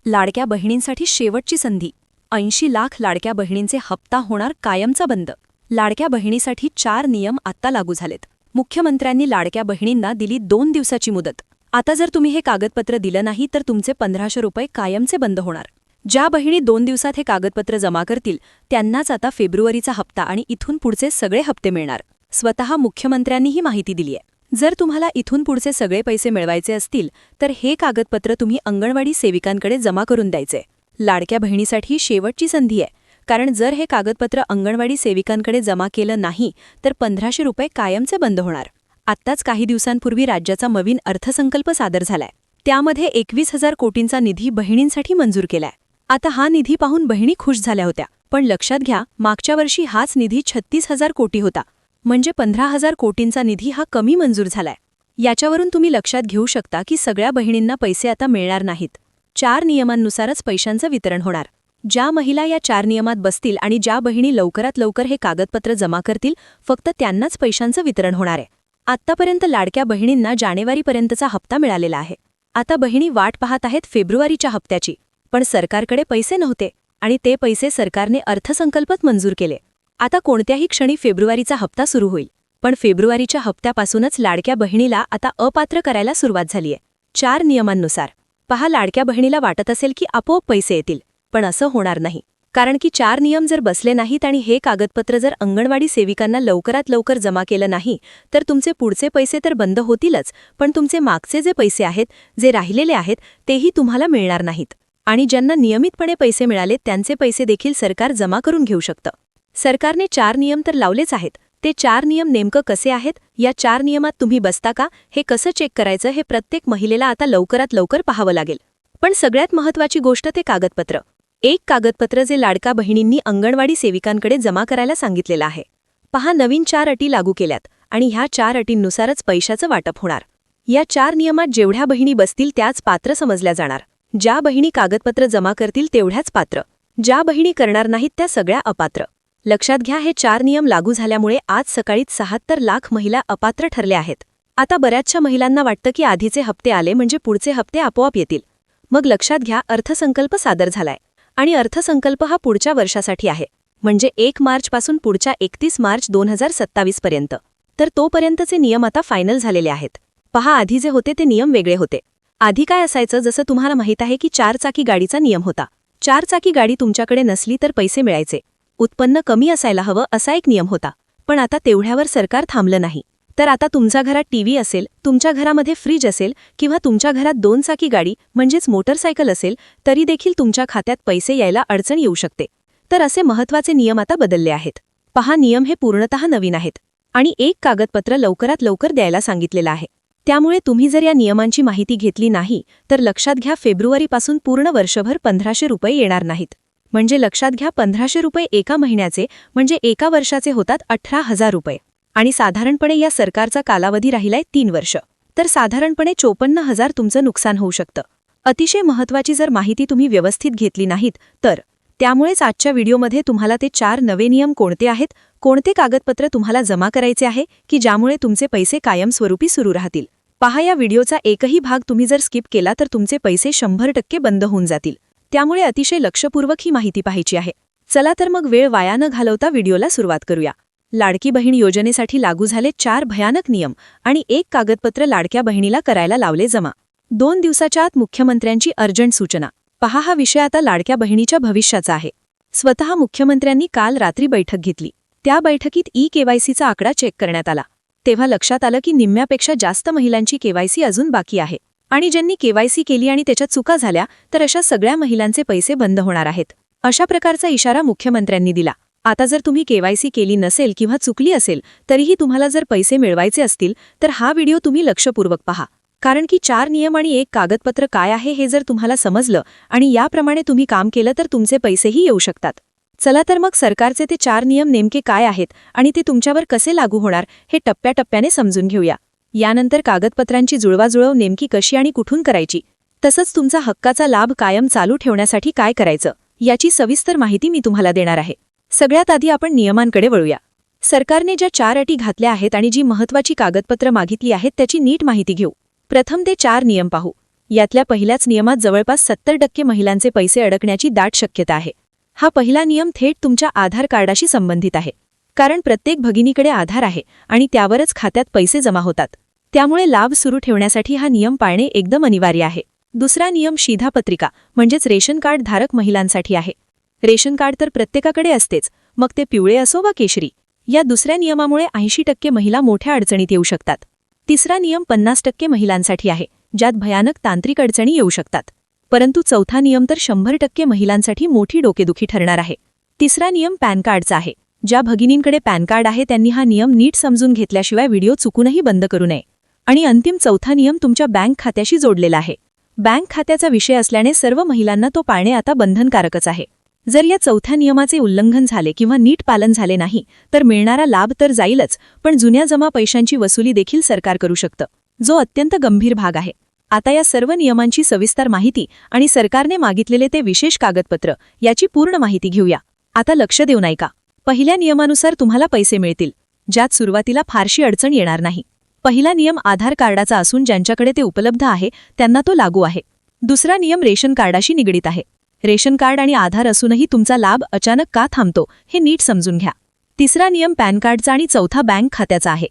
लाडक्या बहिणींसाठी शेवटची संधी. 80 लाख लाडक्या बहिणींचे हप्ता होणार कायमचा बंद. लाडक्या बहिणीसाठी 4 नियम आत्ता लागू झालेत. मुख्यमंत्र्यांनी लाडक्या बहिणींना दिली 2 दिवसाची मुदत. आता जर तुम्ही हे कागदपत्र दिलं नाही तर तुमचे 1500 रुपये कायमचे बंद होणार. ज्या बहिणी 2 दिवसात हे कागदपत्र जमा करतील त्यांनाच आता फेब्रुवारीचा हप्ता आणि इथून पुढचे सगळे हप्ते मिळणार. स्वतः मुख्यमंत्र्यांनी ही माहिती दिली आहे. जर तुम्हाला इथून पुढचे सगळे पैसे मिळवायचे असतील तर हे कागदपत्र तुम्ही अंगणवाडी सेविकांकडे जमा करून द्यायचे. लाडक्या बहिणीसाठी शेवटची संधी आहे, कारण जर हे कागदपत्र अंगणवाडी सेविकांकडे जमा केलं नाही तर 1500 रुपये कायमचे बंद होणार. आत्ताच काही दिवसांपूर्वी राज्याचा नवीन अर्थसंकल्प सादर झालाय. त्यामध्ये 21,000 कोटींचा निधी बहिणींसाठी मंजूर केलाय. आता हा निधी पाहून बहिणी खुश झाल्या होत्या, पण लक्षात घ्या मागच्या वर्षी हाच निधी 36,000 कोटी होता. म्हणजे 15,000 कोटींचा निधी हा कमी मंजूर झालाय. याच्यावरून तुम्ही लक्षात घेऊ शकता की सगळ्या बहिणींना पैसे आता मिळणार नाहीत. 4 नियमांनुसारच पैशांचं वितरण होणार. ज्या महिला या 4 नियमात बसतील आणि ज्या बहिणी लवकरात लवकर हे कागदपत्र जमा करतील फक्त त्यांनाच पैशांचं वितरण होणार आहे. आत्तापर्यंत लाडक्या बहिणींना जानेवारीपर्यंतचा हप्ता मिळालेला आहे. आता बहिणी वाट पाहत आहेत फेब्रुवारीच्या हप्त्याची, पण सरकारकडे पैसे नव्हते आणि ते पैसे सरकारने अर्थसंकल्पात मंजूर केले. आता कोणत्याही क्षणी फेब्रुवारीचा हप्ता सुरू होईल, पण फेब्रुवारीच्या हप्त्यापासूनच लाडक्या बहिणीला आता अपात्र करायला सुरुवात झालीय. 4 नियमांनुसार पहा, लाडक्या बहिणीला वाटत असेल की आपोआप पैसे येतील, पण असं होणार नाही. कारण की 4 नियम जर बसले नाहीत आणि हे कागदपत्र जर अंगणवाडी सेविकांना लवकरात लवकर जमा केलं नाही तर तुमचे पुढचे पैसे तर बंद होतीलच, पण तुमचे मागचे जे पैसे आहेत, जे राहिलेले आहेत, तेही तुम्हाला मिळणार नाहीत. आणि ज्यांना नियमितपणे पैसे मिळाले त्यांचे पैसे देखील सरकार जमा करून घेऊ शकतं. सरकारने 4 नियम तर लावलेच आहेत. ते 4 नियम नेमकं कसे आहेत, या 4 नियमात तुम्ही बसता का, हे कसं चेक करायचं हे प्रत्येक महिलेला आता लवकरात लवकर पाहावं लागेल. पण सगळ्यात महत्त्वाची गोष्ट ते कागदपत्र. एक कागदपत्र जे लाडका बहिणींनी अंगणवाडी सेविकांकडे जमा करायला सांगितलेलं आहे. पहा, नवीन 4 अटी लागू केल्यात आणि ह्या 4 अटींनुसारच पैशाचं वाटप होणार. या 4 नियमात जेवढ्या बहिणी बसतील त्याच पात्र समजल्या जाणार. ज्या बहिणी कागदपत्र जमा करतील तेवढ्याच पात्र. ज्या बहिणी करणार नाहीत त्या सगळ्या अपात्र. लक्षात घ्या, हे 4 नियम लागू झाल्यामुळे आज सकाळीच 76 लाख महिला अपात्र ठरल्या आहेत. आता बऱ्याचशा महिलांना वाटतं की आधीचे हप्ते आले म्हणजे पुढचे हप्ते आपोआप येतील. मग लक्षात घ्या, अर्थसंकल्प सादर झालाय आणि अर्थसंकल्प हा पुढच्या वर्षासाठी आहे, म्हणजे 1 मार्चपासून पुढच्या 31 मार्च 2027 पर्यंत. तर तोपर्यंतचे नियम आता फायनल झालेले आहेत. पहा, आधी जे होते ते नियम वेगळे होते. आधी काय असायचं, जसं तुम्हाला माहीत आहे की 4 चाकी गाडीचा नियम होता. 4 चाकी गाडी तुमच्याकडे नसली तर पैसे मिळायचे. उत्पन्न कमी असायला हवं असा एक नियम होता. पण आता तेवढ्यावर सरकार थांबलं नाही. तर आता तुमच्या घरात टीव्ही असेल, तुमच्या घरामध्ये फ्रीज असेल किंवा तुमच्या घरात 2 चाकी गाडी म्हणजेच मोटरसायकल असेल तरी देखील तुमच्या खात्यात पैसे यायला अडचण येऊ शकते. तर असे महत्त्वाचे नियम आता बदलले आहेत. पहा, नियम हे पूर्णतः नवीन आहेत आणि एक कागदपत्र लवकरात लवकर द्यायला सांगितलेलं आहे. त्यामुळे तुम्ही जर या नियमांची माहिती घेतली नाही तर लक्षात घ्या, फेब्रुवारीपासून पूर्ण वर्षभर 1500 रुपये येणार नाहीत. म्हणजे लक्षात घ्या, 1500 रुपये एका महिन्याचे म्हणजे एका वर्षाचे होतात 18,000 रुपये. आणि साधारणपणे या सरकारचा कालावधी राहिलाय 3 वर्ष. तर साधारणपणे 54,000 तुमचं नुकसान होऊ शकतं. अतिशय महत्त्वाची जर माहिती तुम्ही व्यवस्थित घेतली नाहीत तर. त्यामुळेच आजच्या व्हिडिओमध्ये तुम्हाला ते 4 नवे नियम कोणते आहेत, कोणते कागदपत्र तुम्हाला जमा करायचे आहे की ज्यामुळे तुमचे पैसे कायमस्वरूपी सुरू राहतील. पहा, या व्हिडिओचा एकही भाग तुम्ही जर स्किप केला तर तुमचे पैसे 100% बंद होऊन जातील. त्यामुळे अतिशय लक्षपूर्वक ही माहिती पाहायची आहे. चला तर मग वेळ वाया न घालवता व्हिडिओला सुरुवात करूया. लाडकी बहीण योजनेसाठी लागू झाले 4 भयानक नियम आणि एक कागदपत्र लाडक्या बहिणीला करायला लावले जमा. 2 दिवसाच्या आत मुख्यमंत्र्यांची अर्जंट सूचना. पहा, हा विषय आता लाडक्या बहिणीच्या भविष्याचा आहे. स्वतः मुख्यमंत्र्यांनी काल रात्री बैठक घेतली. त्या बैठकीत KYCचा आकडा चेक करण्यात आला. तेव्हा लक्षात आलं की निम्म्यापेक्षा जास्त महिलांची KYC अजून बाकी आहे. आणि ज्यांनी KYC केली आणि त्याच्यात चुका झाल्या तर अशा सगळ्या महिलांचे पैसे बंद होणार आहेत. अशा प्रकारचा इशारा मुख्यमंत्र्यांनी दिला. आता जर तुम्ही KYC केली नसेल किंवा चुकली असेल तरीही तुम्हाला जर पैसे मिळवायचे असतील तर हा व्हिडिओ तुम्ही लक्षपूर्वक पहा. कारण की 4 नियम आणि एक कागदपत्र काय आहे हे जर तुम्हाला समजलं आणि याप्रमाणे तुम्ही काम केलं तर तुमचे पैसेही येऊ शकतात. चला तर मग सरकारचे ते 4 नियम नेमके काय आहेत आणि ते तुमच्यावर कसे लागू होणार हे टप्प्याटप्प्याने समजून घेऊया. यानंतर कागदपत्रांची जुळवाजुळव नेमकी कशी आणि कुठून करायची, तसंच तुमचा हक्काचा लाभ कायम चालू ठेवण्यासाठी काय करायचं याची सविस्तर माहिती मी तुम्हाला देणार आहे. सगळ्यात आधी आपण नियमांकडे वळूया. सरकारने ज्या 4 अटी घातल्या आहेत आणि जी महत्त्वाची कागदपत्र मागितली आहेत त्याची नीट माहिती घेऊ. प्रथम ते 4 नियम पाहू. यातल्या पहिल्याच नियमात जवळपास 70% महिलांचे पैसे अडकण्याची दाट शक्यता आहे. हा पहिला नियम थेट तुमच्या आधार कार्डाशी संबंधित आहे. कारण प्रत्येक भगिनीकडे आधार आहे आणि त्यावरच खात्यात पैसे जमा होतात. त्यामुळे लाभ सुरू ठेवण्यासाठी हा नियम पाळणे एकदम अनिवार्य आहे. दुसरा नियम शिधापत्रिका म्हणजेच रेशन कार्ड धारक महिलांसाठी आहे. रेशन कार्ड तर प्रत्येकाकडे असतेच, मग ते पिवळे असो वा केशरी. या दुसऱ्या नियमामुळे 80% महिला मोठ्या अडचणीत येऊ शकतात. तिसरा नियम 50% महिलांसाठी आहे, ज्यात भयानक तांत्रिक अडचणी येऊ शकतात. परंतु चौथा नियम तर 100% महिलांसाठी मोठी डोकेदुखी ठरणार आहे. तिसरा नियम पॅन कार्डचा आहे. ज्या भगिनींकडे पॅन कार्ड आहे त्यांनी हा नियम नीट समजून घेतल्याशिवाय व्हिडिओ चुकूनही बंद करू नये. आणि अंतिम चौथा नियम तुमच्या बँक खात्याशी जोडलेला आहे. बँक खात्याचा विषय असल्याने सर्व महिलांना तो पाळणे आता बंधनकारकच आहे. जर या चौथ्या नियमाचे उल्लंघन झाले किंवा नीट पालन झाले नाही तर मिळणारा लाभ तर जाईलच, पण जुन्या जमा पैशांची वसुली देखील सरकार करू शकतं, जो अत्यंत गंभीर भाग आहे. आता या सर्व नियमांची सविस्तर माहिती आणि सरकारने मागितलेले ते विशेष कागदपत्र याची पूर्ण माहिती घेऊया. आता लक्ष देऊन ऐका. पहिल्या नियमानुसार तुम्हाला पैसे मिळतील, ज्यात सुरुवातीला फारशी अडचण येणार नाही. पहिला नियम आधार कार्डाचा असून ज्यांच्याकडे ते उपलब्ध आहे त्यांना तो लागू आहे. दुसरा नियम रेशन कार्डाशी निगडीत आहे. रेशन कार्ड आणि आधार असूनही तुमचा लाभ अचानक का थांबतो हे नीट समजून घ्या. तिसरा नियम पॅन कार्डचा आणि चौथा बँक खात्याचा आहे.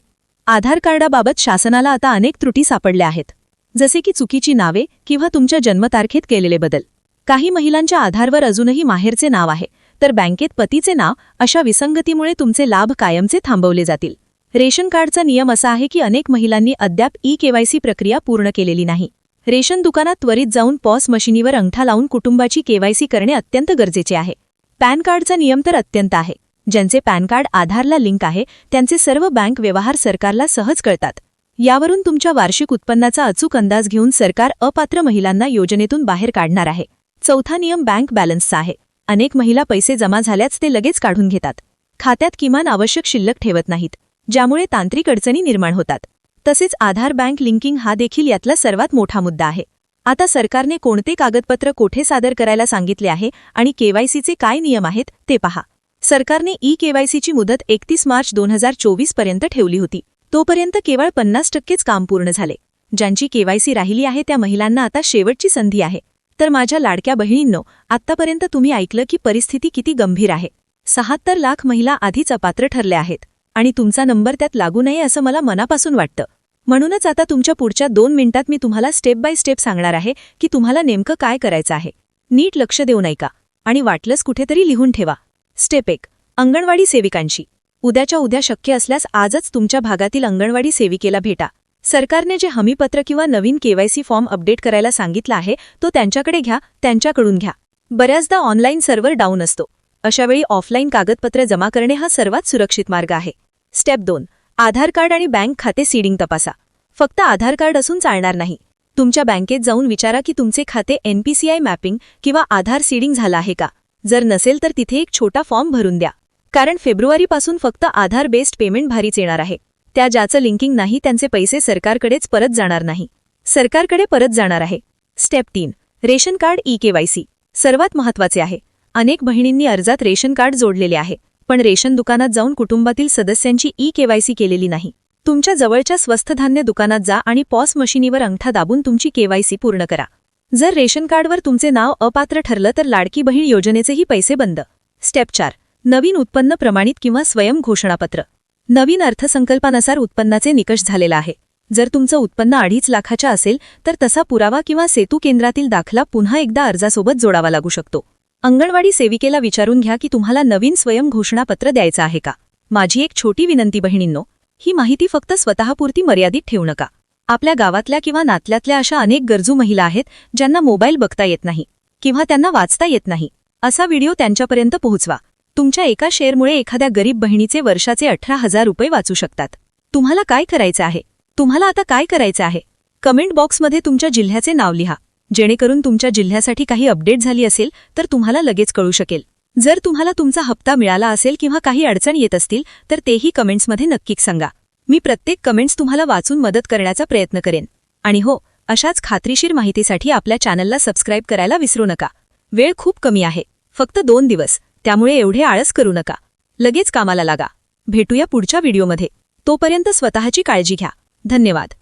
आधार कार्डाबाबत शासनाला आता अनेक त्रुटी सापडल्या आहेत, जसे की चुकीची नावे किंवा तुमच्या जन्मतारखेत केलेले बदल. काही महिलांच्या आधारवर अजूनही माहेरचे नाव आहे, तर बँकेत पतीचे नाव. अशा विसंगतीमुळे तुमचे लाभ कायमचे थांबवले जातील. रेशन कार्डचा नियम असा आहे की अनेक महिलांनी अद्याप ई-केवायसी प्रक्रिया पूर्ण केलेली नाही. रेशन दुकानात त्वरित जाऊन पॉस मशिनीवर अंगठा लावून कुटुंबाची केवायसी करणे अत्यंत गरजेचे आहे. पॅन कार्डचा नियम तर अत्यंत आहे. ज्यांचे पॅन कार्ड आधारला लिंक आहे त्यांचे सर्व बँक व्यवहार सरकारला सहज कळतात. यावरून तुमच्या वार्षिक उत्पन्नाचा अचूक अंदाज घेऊन सरकार अपात्र महिलांना योजनेतून बाहेर काढणार आहे. चौथा नियम बँक बॅलन्सचा आहे. अनेक महिला पैसे जमा झाल्याच ते लगेच काढून घेतात. खात्यात किमान आवश्यक शिल्लक ठेवत नाहीत, ज्यामुळे तांत्रिक अडचणी निर्माण होतात. तसेच आधार बँक लिंकिंग हा देखील यातला सर्वात मोठा मुद्दा आहे. आता सरकारने कोणते कागदपत्र कोठे सादर करायला सांगितले आहे आणि केवायसीचे काय नियम आहेत ते पहा. सरकारने ई-केवायसीची मुदत 31 मार्च 2024 पर्यंत ठेवली होती. तोपर्यंत केवळ 50%च काम पूर्ण झाले. ज्यांची केवायसी राहिली आहे त्या महिलांना आता शेवटची संधी आहे. तर माझ्या लाडक्या बहिणींनो, आत्तापर्यंत तुम्ही ऐकलं की परिस्थिती किती गंभीर आहे. 76 लाख महिला आधीच अपात्र ठरल्या आहेत आणि तुमचा नंबर त्यात लागू नये असं मला मनापासून वाटतं. म्हणूनच आता तुमच्या पुढच्या 2 मिनिटात मी तुम्हाला स्टेप बाय स्टेप सांगणार आहे की तुम्हाला नेमकं काय करायचं आहे. नीट लक्ष देऊन ऐका आणि वाटलंच कुठेतरी लिहून ठेवा. स्टेप 1. अंगणवाडी सेविकांशी. उद्याच्या उद्या शक्य असल्यास आजच तुमच्या भागातील अंगणवाडी सेविकेला भेटा. सरकारने जे हमीपत्र किंवा नवीन केवायसी फॉर्म अपडेट करायला सांगितला आहे तो त्यांच्याकडे घ्या, त्यांच्याकडून घ्या. बऱ्याचदा ऑनलाईन सर्व्हर डाऊन असतो. अशावेळी ऑफलाईन कागदपत्र जमा करणे हा सर्वात सुरक्षित मार्ग आहे. स्टेप 2. आधार कार्ड आणि बँक खाते सीडिंग तपासा. फक्त आधार कार्ड असून चालणार नाही. तुमच्या बँकेत जाऊन विचारा की तुमचे खाते NPCI मॅपिंग किंवा आधार सीडिंग झालं आहे का. जर नसेल तर तिथे एक छोटा फॉर्म भरून द्या. कारण फेब्रुवारीपासून फक्त आधार बेस्ड पेमेंट भारीच येणार आहे. त्या ज्याचं लिंकिंग नाही त्यांचे पैसे सरकारकडेच परत जाणार नाही, सरकारकडे परत जाणार आहे. स्टेप 3. Ration card e-KYC. सर्वात महत्त्वाचे आहे. अनेक बहिणींनी अर्जात रेशन कार्ड जोडलेले आहे, पण रेशन दुकानात जाऊन कुटुंबातील सदस्यांची ई-केवायसी केलेली नाही. तुमच्या जवळच्या स्वस्त धान्य दुकानात जा आणि पॉस मशिनीवर अंगठा दाबून तुमची केवायसी पूर्ण करा. जर रेशन कार्डवर तुमचे नाव अपात्र ठरलं तर लाडकी बहीण योजनेचेही पैसे बंद. स्टेप 4. नवीन उत्पन्न प्रमाणित किंवा स्वयं घोषणापत्र. नवीन अर्थसंकल्पानुसार उत्पन्नाचे निकष झालेला आहे. जर तुमचं उत्पन्न 2.5 लाखाच्या असेल तर तसा पुरावा किंवा सेतू केंद्रातील दाखला पुन्हा एकदा अर्जासोबत जोडावा लागू शकतो. अंगणवाडी सेविकेला विचारून घ्या की तुम्हाला नवीन स्वयं घोषणापत्र द्यायचं आहे का. माझी एक छोटी विनंती बहिणींनो, ही माहिती फक्त स्वतःपुरती मर्यादित ठेवू नका. आपल्या गावातल्या किंवा नातल्यातल्या अशा अनेक गरजू महिला आहेत ज्यांना मोबाईल बघता येत नाही किंवा त्यांना वाचता येत नाही. असा व्हिडिओ त्यांच्यापर्यंत पोहोचवा. तुमच्या एका शेअरमुळे एखाद्या गरीब बहिणीचे वर्षाचे 18,000 रुपये वाचू शकतात. तुम्हाला काय करायचं आहे? तुम्हाला आता काय करायचं आहे? कमेंट बॉक्समध्ये तुमच्या जिल्ह्याचे नाव लिहा, जेणेकरून तुमच्या जिल्ह्यासाठी काही अपडेट झाली असेल तर तुम्हाला लगेच कळू शकेल. जर तुम्हाला तुमचा हप्ता मिळाला असेल किंवा काही अडचण येत असतील तर तेही कमेंट्समध्ये नक्कीच सांगा. मी प्रत्येक कमेंट्स तुम्हाला वाचून मदत करण्याचा प्रयत्न करेन. आणि हो, अशाच खात्रीशीर माहितीसाठी आपल्या चॅनलला सबस्क्राईब करायला विसरू नका. वेळ खूप कमी आहे, फक्त 2 दिवस, त्यामुळे एवढे आळस करू नका. लगेच कामाला लागा. भेटूया पुढच्या व्हिडिओमध्ये. तोपर्यंत स्वतःची काळजी घ्या. धन्यवाद.